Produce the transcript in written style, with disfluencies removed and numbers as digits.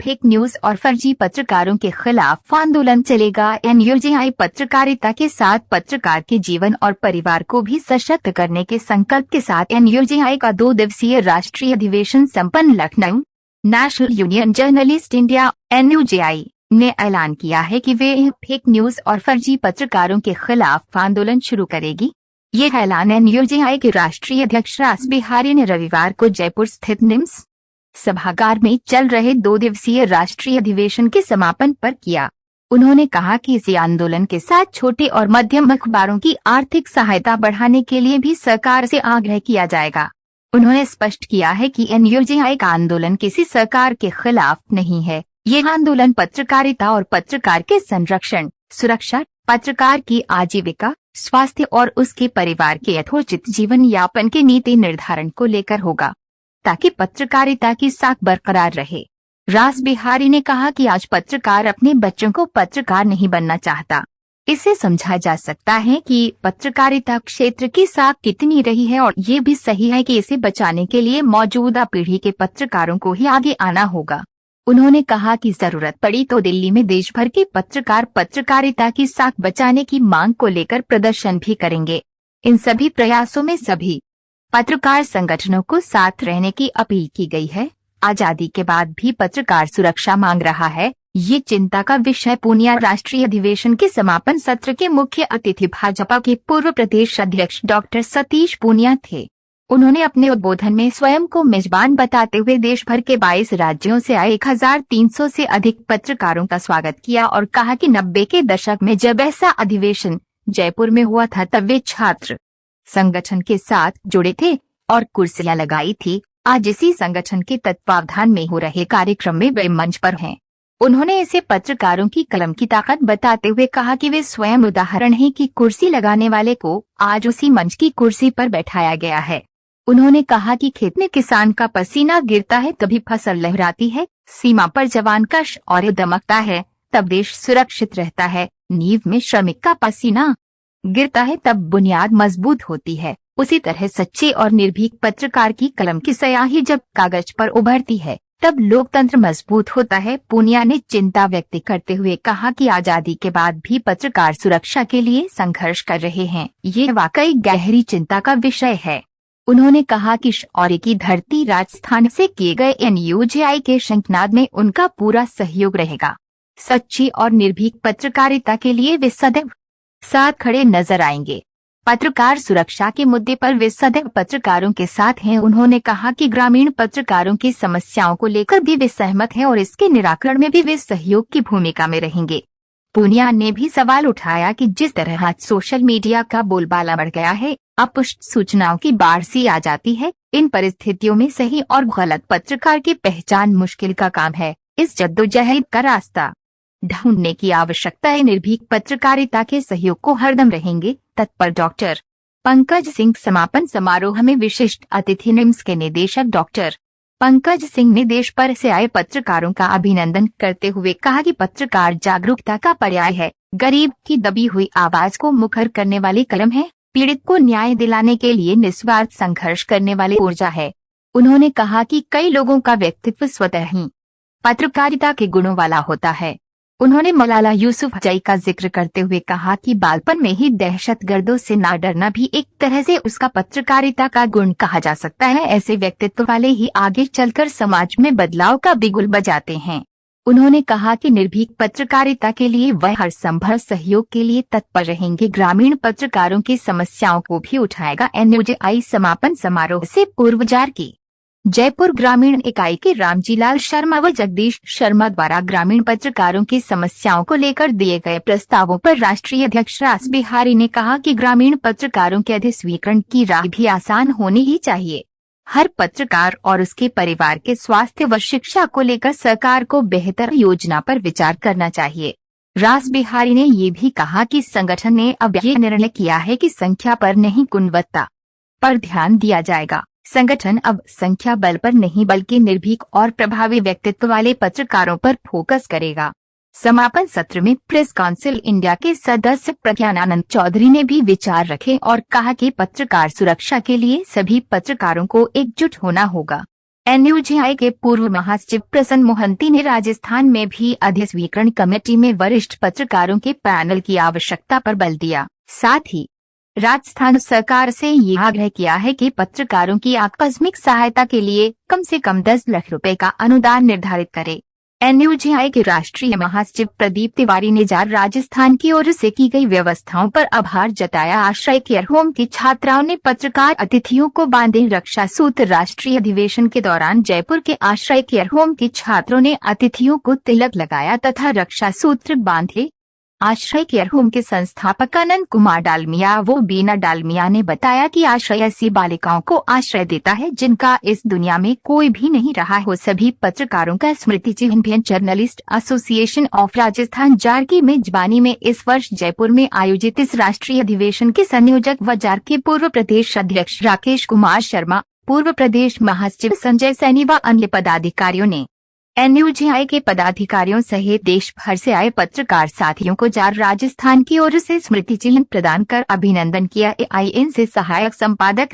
Fake news और फर्जी पत्रकारों के खिलाफ आंदोलन चलेगा। एनयूजेआई पत्रकारिता के साथ पत्रकार के जीवन और परिवार को भी सशक्त करने के संकल्प के साथ एनयूजेआई का 2 दिवसीय राष्ट्रीय अधिवेशन संपन्न। Lucknow national union journalist India NUJI ने ऐलान किया है कि वे फेक न्यूज और फर्जी पत्रकारों के खिलाफ आंदोलन शुरू करेगी। ये ऐलान एनयूजेआई के राष्ट्रीय अध्यक्ष रास बिहारी ने रविवार को जयपुर स्थित निम्स सभागार में चल रहे 2 दिवसीय राष्ट्रीय अधिवेशन के समापन पर किया। उन्होंने कहा कि इसी आंदोलन के साथ छोटे और मध्यम अखबारों की आर्थिक सहायता बढ़ाने के लिए भी सरकार से आग्रह किया जाएगा। उन्होंने स्पष्ट किया है कि एनयूजेआई का आंदोलन किसी सरकार के खिलाफ नहीं है। ये आंदोलन पत्रकारिता और पत्रकार के संरक्षण, सुरक्षा, पत्रकार की आजीविका, स्वास्थ्य और उसके परिवार के यथोचित जीवन यापन के नीति निर्धारण को लेकर होगा, ताकि पत्रकारिता की साख बरकरार रहे। रास बिहारी ने कहा कि आज पत्रकार अपने बच्चों को पत्रकार नहीं बनना चाहता। इससे समझा जा सकता है कि पत्रकारिता क्षेत्र की साख कितनी रही है और ये भी सही है कि इसे बचाने के लिए मौजूदा पीढ़ी के पत्रकारों को ही आगे आना होगा। उन्होंने कहा कि जरूरत पड़ी तो दिल्ली में देश भर के पत्रकार पत्रकारिता की साख बचाने की मांग को लेकर प्रदर्शन भी करेंगे। इन सभी प्रयासों में सभी पत्रकार संगठनों को साथ रहने की अपील की गई है। आजादी के बाद भी पत्रकार सुरक्षा मांग रहा है, ये चिंता का विषय। पूनिया राष्ट्रीय अधिवेशन के समापन सत्र के मुख्य अतिथि भाजपा के पूर्व प्रदेश अध्यक्ष डॉक्टर सतीश पूनिया थे। उन्होंने अपने उद्बोधन में स्वयं को मेजबान बताते हुए देश भर के 22 राज्यों से आए 1300 से अधिक पत्रकारों का स्वागत किया और कहा कि 90 के दशक में जब ऐसा अधिवेशन जयपुर में हुआ था तब वे छात्र संगठन के साथ जुड़े थे और कुर्सियां लगाई थी। आज इसी संगठन के तत्वावधान में हो रहे कार्यक्रम में वे मंच पर हैं। उन्होंने इसे पत्रकारों की कलम की ताकत बताते हुए कहा कि वे स्वयं उदाहरण हैं कि कुर्सी लगाने वाले को आज उसी मंच की कुर्सी पर बैठाया गया है। उन्होंने कहा कि खेत में किसान का पसीना गिरता है तभी फसल लहराती है, सीमा पर जवान का शौर्य दमकता है तब देश सुरक्षित रहता है, नींव में श्रमिक का पसीना गिरता है तब बुनियाद मजबूत होती है। उसी तरह सच्चे और निर्भीक पत्रकार की कलम की स्याही जब कागज पर उभरती है तब लोकतंत्र मजबूत होता है। पूनिया ने चिंता व्यक्त करते हुए कहा कि आजादी के बाद भी पत्रकार सुरक्षा के लिए संघर्ष कर रहे हैं, ये वाकई गहरी चिंता का विषय है। उन्होंने कहा कि शौर्य की धरती राजस्थान से किए गए एनयूजेआई के शंखनाद में उनका पूरा सहयोग रहेगा। सच्ची और निर्भीक पत्रकारिता के लिए वे सदैव साथ खड़े नजर आएंगे। पत्रकार सुरक्षा के मुद्दे पर वे सदैव पत्रकारों के साथ हैं। उन्होंने कहा कि ग्रामीण पत्रकारों की समस्याओं को लेकर भी वे सहमत हैं और इसके निराकरण में भी वे सहयोग की भूमिका में रहेंगे। पूनिया ने भी सवाल उठाया कि जिस तरह आज सोशल मीडिया का बोलबाला बढ़ गया है, अपुष्ट सूचनाओं की बाढ़ सी आ जाती है। इन परिस्थितियों में सही और गलत पत्रकार की पहचान मुश्किल का काम है। इस जद्दोजहद का रास्ता ढूंढने की आवश्यकता है। निर्भीक पत्रकारिता के सहयोग को हरदम रहेंगे तत्पर डॉक्टर पंकज सिंह। समापन समारोह में विशिष्ट अतिथि निम्स के निदेशक डॉक्टर पंकज सिंह ने देश भर से आए पत्रकारों का अभिनंदन करते हुए कहा कि पत्रकार जागरूकता का पर्याय है, गरीब की दबी हुई आवाज को मुखर करने वाली कलम है, पीड़ित को न्याय दिलाने के लिए निस्वार्थ संघर्ष करने वाले ऊर्जा है। उन्होंने कहा कि कई लोगों का व्यक्तित्व स्वतः ही पत्रकारिता के गुणों वाला होता है। उन्होंने मौलाना यूसुफजई का जिक्र करते हुए कहा कि बालपन में ही दहशतगर्दों से ना डरना भी एक तरह से उसका पत्रकारिता का गुण कहा जा सकता है। ऐसे व्यक्तित्व वाले ही आगे चलकर समाज में बदलाव का बिगुल बजाते हैं। उन्होंने कहा कि निर्भीक पत्रकारिता के लिए वह हर संभव सहयोग के लिए तत्पर रहेंगे। ग्रामीण पत्रकारों की समस्याओं को भी उठाएगा। एनयूजेआई समापन समारोह से पूर्व जारी जयपुर ग्रामीण इकाई के रामजीलाल शर्मा व जगदीश शर्मा द्वारा ग्रामीण पत्रकारों की समस्याओं को लेकर दिए गए प्रस्तावों पर राष्ट्रीय अध्यक्ष रास बिहारी ने कहा कि ग्रामीण पत्रकारों के अधिस्वीकरण की राह भी आसान होनी ही चाहिए। हर पत्रकार और उसके परिवार के स्वास्थ्य व शिक्षा को लेकर सरकार को बेहतर योजना पर विचार करना चाहिए। रास बिहारी ने ये भी कहा कि संगठन ने अब ये निर्णय किया है कि संख्या पर नहीं गुणवत्ता पर ध्यान दिया जाएगा। संगठन अब संख्या बल पर नहीं बल्कि निर्भीक और प्रभावी व्यक्तित्व वाले पत्रकारों पर फोकस करेगा। समापन सत्र में प्रेस काउंसिल इंडिया के सदस्य प्रज्ञानानंद चौधरी ने भी विचार रखे और कहा कि पत्रकार सुरक्षा के लिए सभी पत्रकारों को एकजुट होना होगा। एनयूजेआई के पूर्व महासचिव प्रसन्न मोहंती ने राजस्थान में भी अधिस्वीकरण कमेटी में वरिष्ठ पत्रकारों के पैनल की आवश्यकता पर बल दिया। साथ ही राजस्थान सरकार से ये आग्रह किया है कि पत्रकारों की आकस्मिक सहायता के लिए कम से कम 10 लाख रुपए का अनुदान निर्धारित करे। एनयूजेआई के राष्ट्रीय महासचिव प्रदीप तिवारी ने राजस्थान की ओर से की गई व्यवस्थाओं पर आभार जताया। आश्रय केयर होम की छात्राओं ने पत्रकार अतिथियों को बांधे रक्षा सूत्र। राष्ट्रीय अधिवेशन के दौरान जयपुर के आश्रय केयर होम के छात्रों ने अतिथियों को तिलक लगाया तथा रक्षा सूत्र बांधे। आश्रय केयर होम के संस्थापक अनंत कुमार डालमिया व बीना डालमिया ने बताया कि आश्रय ऐसी बालिकाओं को आश्रय देता है जिनका इस दुनिया में कोई भी नहीं रहा हो। सभी पत्रकारों का स्मृति चिन्ह। Indian journalist association of Rajasthan jar की मेजबानी में इस वर्ष जयपुर में आयोजित इस राष्ट्रीय अधिवेशन के संयोजक व जार के पूर्व प्रदेश अध्यक्ष राकेश कुमार शर्मा, पूर्व प्रदेश महासचिव संजय सैनी व अन्य पदाधिकारियों ने एनयूजेआई के पदाधिकारियों सहित देश भर से आए पत्रकार साथियों को जार राजस्थान की ओर से स्मृति चिन्ह प्रदान कर अभिनंदन किया। एआईएन से सहायक संपादक